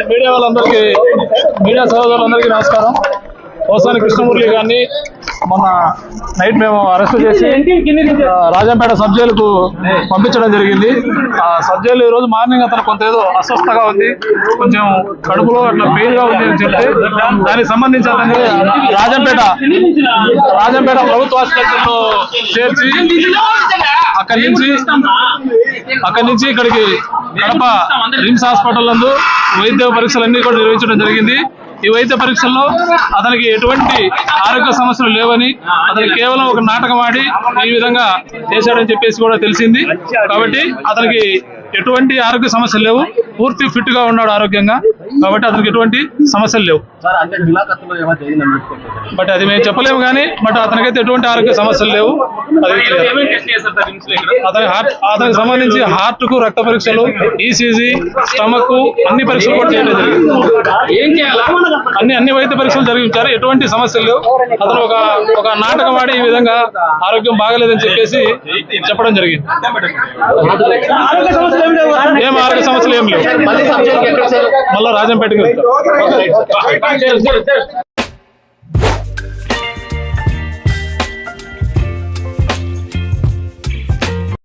Media వాళ్ళందరికీ, media సోదరులందరికీ నమస్కారం. పోసాని కృష్ణమురళి గారిని మొన్న నైట్ మేము అరెస్ట్ చేసి రాజంపేట సబ్ జైలుకు పంపించడం జరిగింది. ఆ సబ్ జైలు ఈ రోజు మార్నింగ్ అతను కొంత ఏదో అస్వస్థగా ఉంది, కొంచెం కడుపులో అట్లా పెయిన్ గా ఉంది అని చెప్తే దానికి సంబంధించి అతన్ని రాజంపేట ప్రభుత్వ ఆసుపత్రిలో చేర్చి అక్కడి నుంచి ఇక్కడికి కడప రిమ్స్ హాస్పిటల్ నందు వైద్య పరీక్షలన్నీ కూడా నిర్వహించడం జరిగింది. ఈ వైద్య పరీక్షల్లో అతనికి ఎటువంటి ఆరోగ్య సమస్యలు లేవని, అతనికి కేవలం ఒక నాటకం ఆడి ఈ విధంగా చేశాడని చెప్పేసి కూడా తెలిసింది. కాబట్టి అతనికి ఎటువంటి ఆరోగ్య సమస్యలు లేవు, పూర్తి ఫిట్ గా ఉన్నాడు ఆరోగ్యంగా. కాబట్టి అతనికి ఎటువంటి సమస్యలు లేవు. బట్ అది మేము చెప్పలేము కానీ బట్ అతనికైతే ఎటువంటి ఆరోగ్య సమస్యలు లేవు. అతనికి సంబంధించి హార్ట్ కు రక్త పరీక్షలు, ఈసీజీ, స్టమక్ అన్ని పరీక్షలు కూడా చేయడం జరిగింది. అన్ని వైద్య పరీక్షలు జరిగించారు, ఎటువంటి సమస్యలు లేవు. అతను ఒక నాటకం ఆడి ఈ విధంగా ఆరోగ్యం బాగలేదని చెప్పేసి చెప్పడం జరిగింది. ఏం ఆరోగ్య సమస్యలు ఏం లేవు. మళ్ళీ రాజంపేటకి వెళ్తాం.